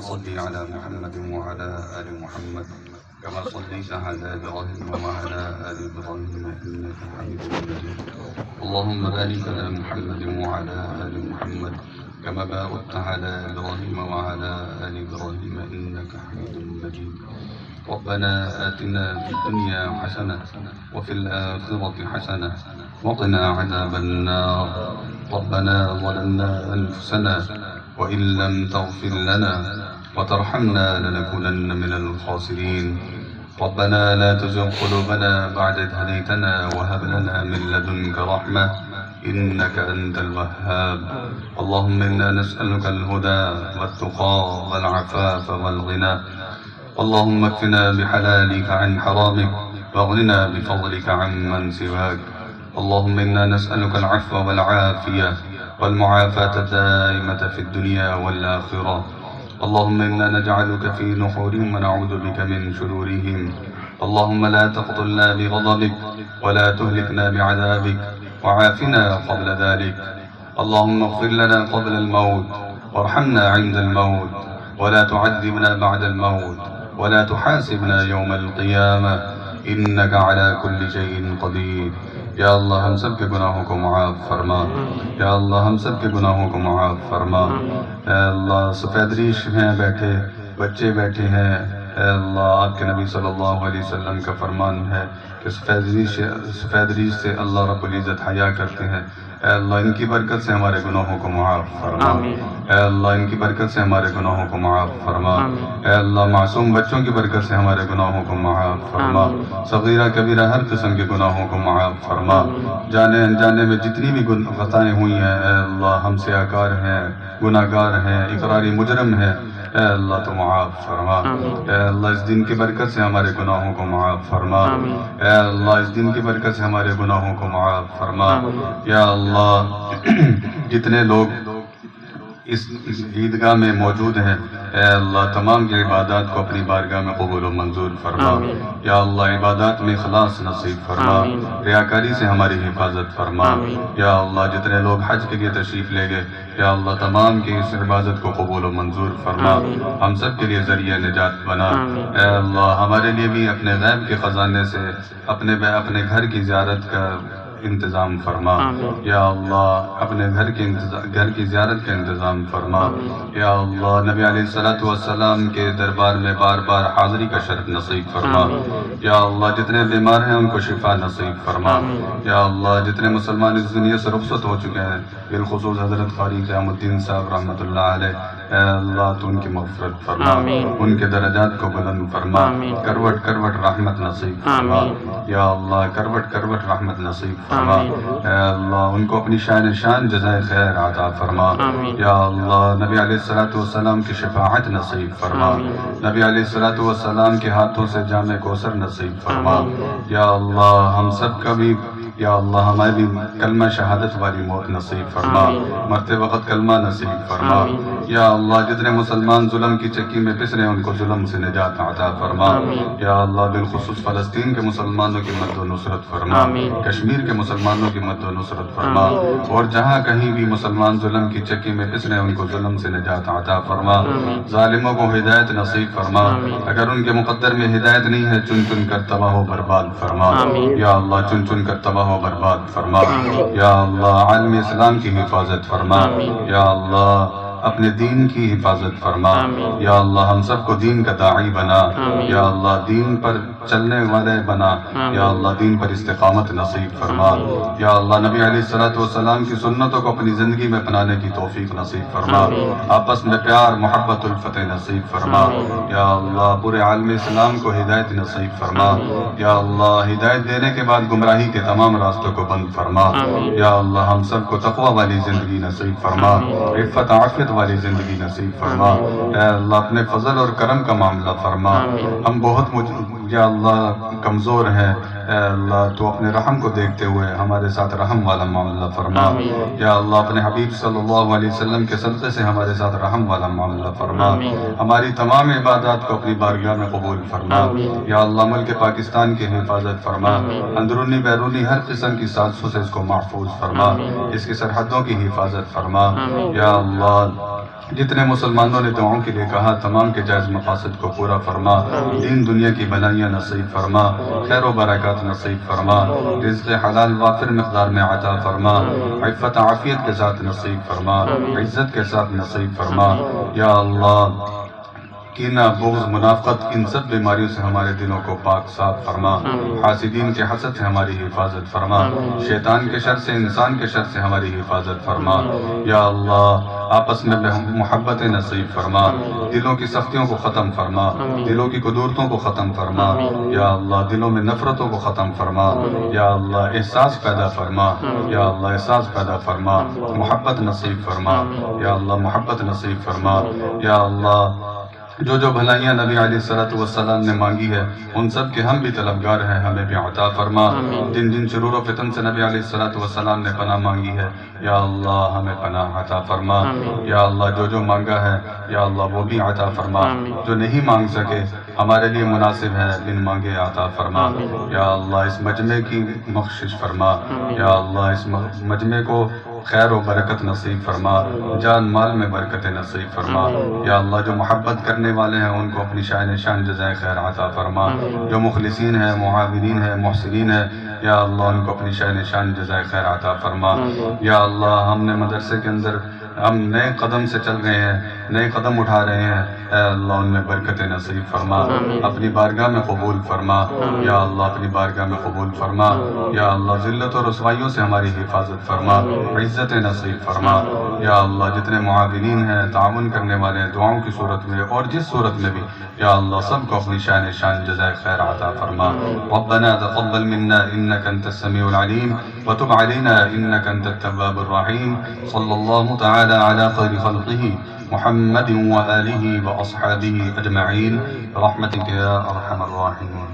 صل على محمد وعلى آل محمد كما صليت على إبراهيم وعلى آل إبراهيم إنك حميد مجيد. اللهم بارك على محمد وعلى آل محمد كما باركت على إبراهيم وعلى آل إبراهيم إنك حميد مجيد. ربنا آتنا في الدنيا حسنة وفي الآخرة حسنة وقنا عذاب النار. ربنا ظلمنا أنفسنا وإن لم تغفر لنا وترحمنا لنكونن من الخاسرين. ربنا لا تزغ قلوبنا بعد إذ هديتنا وهب لنا من لدنك رحمة إنك أنت الوهاب. اللهم إنا نسألك الهدى والتقى والعفاف والغنى. اللهم اكفنا بحلالك عن حرامك واغننا بفضلك عمن سواك. اللهم إنا نسألك العفو والعافية والمعافاة الدائمة في الدنيا والآخرة. اللهم إنا نجعلك في نحورهم ونعوذ بك من شرورهم. اللهم لا تقتلنا بغضبك ولا تهلكنا بعذابك وعافنا قبل ذلك. اللهم اغفر لنا قبل الموت وارحمنا عند الموت ولا تعذبنا بعد الموت ولا تحاسبنا يوم القيامة إنك على كل شيء قدير. یا اللہ ہم سب کے گناہوں کو معاف فرما. یا اللہ ہم سب کے گناہوں کو معاف فرما. اے اللہ سفید ریش ہیں بیٹھے بچے بیٹھے ہیں. اے اللہ آپ کے نبی صلی اللہ علیہ وسلم کا فرمان ہے کہ سفید ریش سے اللہ رب العزت حیا کرتے ہیں. اے اللہ ان کی برکت سے ہمارے گناہوں کو معاف فرما. اے اللہ ان کی برکت سے ہمارے گناہوں کو معاف فرما. اے اللہ معصوم بچوں کی برکت سے ہمارے گناہوں کو معاف فرما. صغیرہ کبیرہ ہر قسم کے گناہوں کو معاف فرما. جانے انجانے میں جتنی بھی خطائیں ہوئی ہیں اے اللہ ہم سیاکار ہیں گناہ گار ہیں اقراری مجرم ہیں. اے اللہ تو معاف فرما. اے اللہ اس دن کی برکت سے ہمارے گناہوں کو معاف فرما. اے اللہ اس دن کی برکت سے ہمارے گناہوں کو معاف فرما. یا اللہ جتنے لوگ اس عیدگاہ میں موجود ہیں اے اللہ تمام کی عبادات کو اپنی بارگاہ میں قبول و منظور فرما. یا اللہ عبادات میں اخلاص نصیب فرما. ریاکاری سے ہماری حفاظت فرما. یا اللہ جتنے لوگ حج کے لیے تشریف لے گئے یا اللہ تمام کی اس عبادت کو قبول و منظور فرما. ہم سب کے لیے ذریعہ نجات بنا. اے اللہ ہمارے لیے بھی اپنے غیب کے خزانے سے اپنے گھر کی زیارت کا انتظام فرما. یا اللہ اپنے گھر کی زیارت کا انتظام فرما. یا اللہ نبی علیہ السلام کے دربار میں بار بار حاضری کا شرف نصیب فرما. یا اللہ جتنے بیمار ہیں ان کو شفا نصیب فرما. یا اللہ جتنے مسلمان اس دنیا سے رخصت ہو چکے ہیں بالخصوص حضرت قاری قیام الدین صاحب رحمۃ اللہ علیہ اے اللہ تو ان کی مغفرت فرما. ان کے درجات کو بلند فرما. کروٹ کروٹ رحمت نصیب فرما. یا اللہ کروٹ کروٹ رحمت نصیب فرما. اے اللہ ان کو اپنی شان جزائے خیر عطا فرما. یا اللہ نبی علیہ السلام کی شفاعت نصیب فرما. نبی علیہ السلام کے ہاتھوں سے جام کوثر نصیب فرما. یا اللہ ہم سب کا بھی یا اللہ ہمیں بھی کلمہ شہادت والی موت نصیب فرما. مرتے وقت کلمہ نصیب فرما. یا اللہ جتنے مسلمان ظلم کی چکی میں پس رہے ہیں ان کو ظلم سے نجات عطا فرما. یا اللہ بالخصوص فلسطین کے مسلمانوں کی مدد و نصرت فرما. کشمیر کے مسلمانوں کی مدد و نصرت فرما. اور جہاں کہیں بھی مسلمان ظلم کی چکی میں پس رہے ہیں ان کو ظلم سے نجات عطا فرما. ظالموں کو ہدایت نصیب فرما. اگر ان کے مقدر میں ہدایت نہیں ہے چن چن کر تباہ و برباد فرما. یا اللہ چن چن کر تباہ و برباد فرما. یا اللہ عالم اسلام کی حفاظت فرما. یا اللہ اپنے دین کی حفاظت فرما. یا اللہ ہم سب کو دین کا داعی بنا. یا اللہ دین پر چلنے والے بنا. یا اللہ دین پر استقامت نصیب فرما. یا اللہ نبی علیہ السلام کی سنتوں کو اپنی زندگی میں اپنانے کی توفیق نصیب فرما. آپس میں پیار محبت الفتح نصیب فرما. یا اللہ پورے عالم اسلام کو ہدایت نصیب فرما. یا اللہ ہدایت دینے کے بعد گمراہی کے تمام راستوں کو بند فرما. یا اللہ ہم سب کو تقوی والی زندگی نصیب فرما. عفت عافیت والی زندگی نصیب فرما. اے اللہ اپنے فضل اور کرم کا معاملہ فرما. ہم بہت یا اللہ کمزور ہیں، اے اللہ تو اپنے رحم کو دیکھتے ہوئے ہمارے ساتھ رحم والا معاملہ فرما، یا اللہ اپنے حبیب صلی اللہ علیہ وسلم کے صدقے سے ہمارے ساتھ رحم والا معاملہ فرما، ہماری تمام عبادات کو اپنی بارگاہ میں قبول فرما، یا اللہ ملک پاکستان کی حفاظت فرما، اندرونی بیرونی ہر قسم کی سازشوں سے اس کو محفوظ فرما، اس کی سرحدوں کی حفاظت فرما، یا اللہ جتنے مسلمانوں نے دعاؤں کے لیے کہا تمام کے جائز مقاصد کو پورا فرما، دین دنیا کی بھلائیاں نصیب فرما، خیر و برکات نصیب فرما، رزق حلال وافر مقدار میں عطا فرما، عفت عافیت کے ساتھ نصیب فرما، عزت کے ساتھ نصیب فرما، یا اللہ کینہ بغض منافقت ان سب بیماریوں سے ہمارے دلوں کو پاک صاف فرما، حاسدین کے حسد سے ہماری حفاظت فرما، شیطان کے شر سے انسان کے شر سے ہماری حفاظت فرما، یا اللہ آپس میں محبت نصیب فرما، دلوں کی سختیوں کو ختم فرما، دلوں کی قدورتوں کو ختم فرما، یا اللہ دلوں میں نفرتوں کو ختم فرما، یا اللہ احساس پیدا فرما، یا اللہ احساس پیدا فرما، محبت نصیب فرما، یا اللہ محبت نصیب فرما، یا اللہ جو جو بھلائیاں نبی علیہ السلام نے مانگی ہے ان سب کے ہم بھی طلبگار ہیں، ہمیں بھی عطا فرما، جن جن شرور و فتن سے نبی علیہ السلام نے پناہ مانگی ہے یا اللہ ہمیں پناہ عطا فرما، یا اللہ جو جو مانگا ہے یا اللہ وہ بھی عطا فرما، جو نہیں مانگ سکے ہمارے لیے مناسب ہے بن مانگے عطا فرما، یا اللہ اس مجمع کی بخشش فرما، یا اللہ اس مجمع کو خیر و برکت نصیب فرما، جان مال میں برکت نصیب فرما، یا اللہ جو محبت کرنے والے ہیں ان کو اپنی شان جزائے خیر عطا فرما، جو مخلصین ہیں معاونین ہیں محسنین ہیں یا اللہ ان کو اپنی شان جزائے خیر عطا فرما، یا اللہ ہم نے مدرسے کے اندر ہم نئے قدم سے چل رہے ہیں، نئے قدم اٹھا رہے ہیں، اے اللہ ان میں برکت نصیب فرما، اپنی بارگاہ میں قبول فرما، یا اللہ اپنی بارگاہ میں قبول فرما، یا اللہ ذلت و رسوائیوں سے ہماری حفاظت فرما، عزت نصیب فرما، یا اللہ جتنے معاونین ہیں تعاون کرنے والے ہیں دعاؤں کی صورت میں اور جس صورت میں بھی یا اللہ سب کو اپنی شان جزائے خیر عطا فرما، ربنا تقبل منا انك انت السميع العليم وتب علينا انك انت التواب الرحيم، صلى الله تعالى على خير خلقه محمد وآله وأصحابه أجمعين برحمتك يا أرحم الراحمين.